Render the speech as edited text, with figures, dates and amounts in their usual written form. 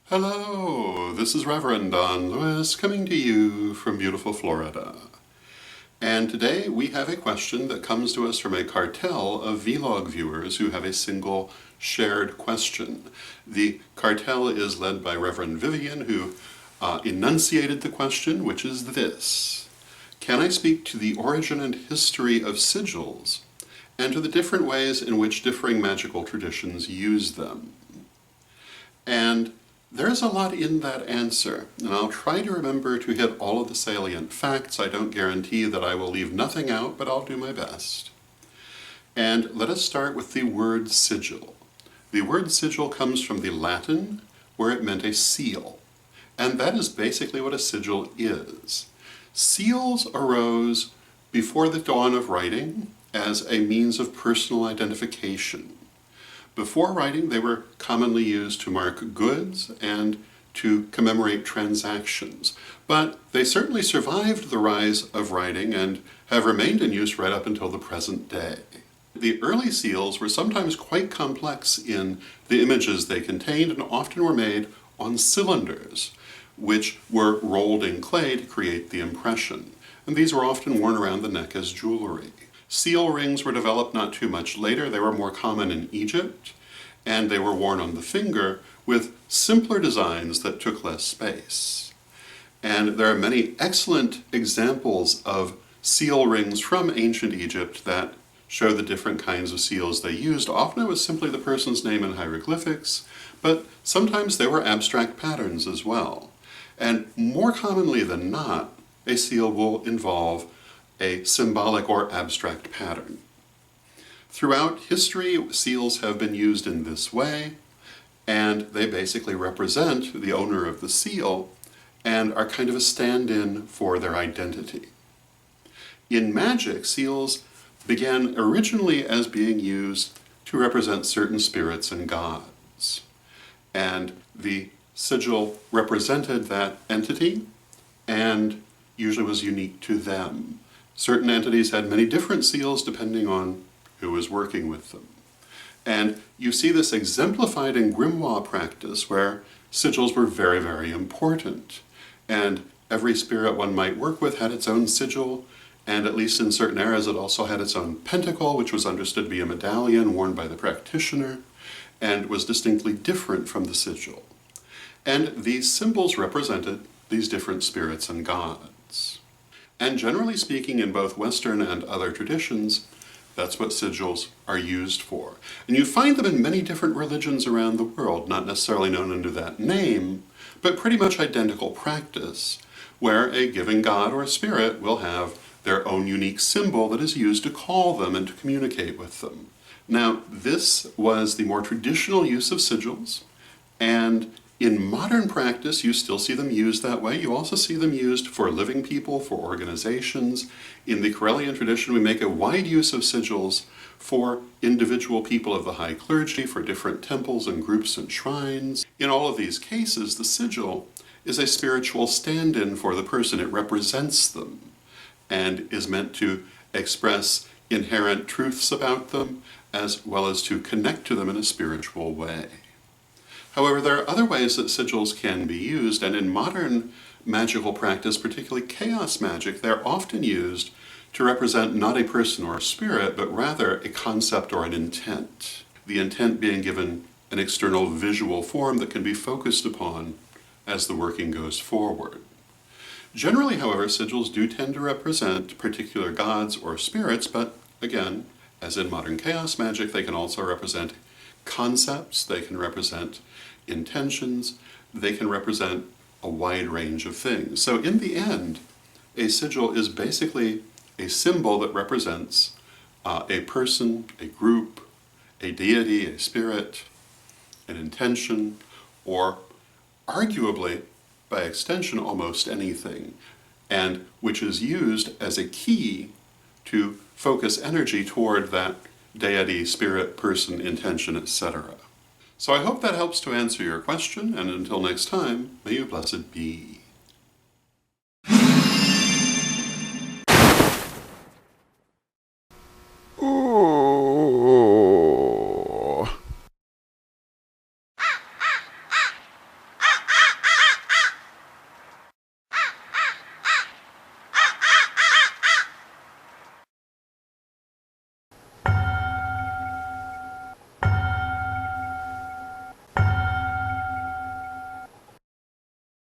Hello, this is Reverend Don Lewis coming to you from beautiful Florida. And today we have a question that comes to us from a cartel of vlog viewers who have a single shared question. The cartel is led by Reverend Vivian, who enunciated the question, which is this: can I speak to the origin and history of sigils and to the different ways in which differing magical traditions use them? And there's a lot in that answer, and I'll try to remember to hit all of the salient facts. I don't guarantee that I will leave nothing out, but I'll do my best. And let us start with the word sigil. The word sigil comes from the Latin, where it meant a seal. And that is basically what a sigil is. Seals arose before the dawn of writing as a means of personal identification. Before writing, they were commonly used to mark goods and to commemorate transactions. But they certainly survived the rise of writing and have remained in use right up until the present day. The early seals were sometimes quite complex in the images they contained and often were made on cylinders, which were rolled in clay to create the impression. And these were often worn around the neck as jewelry. Seal rings were developed not too much later. They were more common in Egypt, and they were worn on the finger with simpler designs that took less space. And there are many excellent examples of seal rings from ancient Egypt that show the different kinds of seals they used. Often it was simply the person's name in hieroglyphics, but sometimes they were abstract patterns as well. And more commonly than not, a seal will involve a symbolic or abstract pattern. Throughout history, seals have been used in this way, and they basically represent the owner of the seal and are kind of a stand-in for their identity. In magic, seals began originally as being used to represent certain spirits and gods. And the sigil represented that entity and usually was unique to them. Certain entities had many different seals depending on who was working with them. And you see this exemplified in grimoire practice, where sigils were very, very important. And every spirit one might work with had its own sigil, and at least in certain eras it also had its own pentacle, which was understood to be a medallion worn by the practitioner, and was distinctly different from the sigil. And these symbols represented these different spirits and gods. And generally speaking, in both Western and other traditions, that's what sigils are used for. And you find them in many different religions around the world, not necessarily known under that name, but pretty much identical practice, where a given god or spirit will have their own unique symbol that is used to call them and to communicate with them. Now, this was the more traditional use of sigils, and in modern practice, you still see them used that way. You also see them used for living people, for organizations. In the Cartelian tradition, we make a wide use of sigils for individual people of the high clergy, for different temples and groups and shrines. In all of these cases, the sigil is a spiritual stand-in for the person. It represents them and is meant to express inherent truths about them, as well as to connect to them in a spiritual way. However, there are other ways that sigils can be used, and in modern magical practice, particularly chaos magic, they're often used to represent not a person or a spirit, but rather a concept or an intent. The intent being given an external visual form that can be focused upon as the working goes forward. Generally, however, sigils do tend to represent particular gods or spirits, but again, as in modern chaos magic, they can also represent concepts, they can represent intentions, they can represent a wide range of things. So in the end, a sigil is basically a symbol that represents a person, a group, a deity, a spirit, an intention, or arguably, by extension, almost anything, and which is used as a key to focus energy toward that deity, spirit, person, intention, etc. So I hope that helps to answer your question, and until next time, may you blessed be.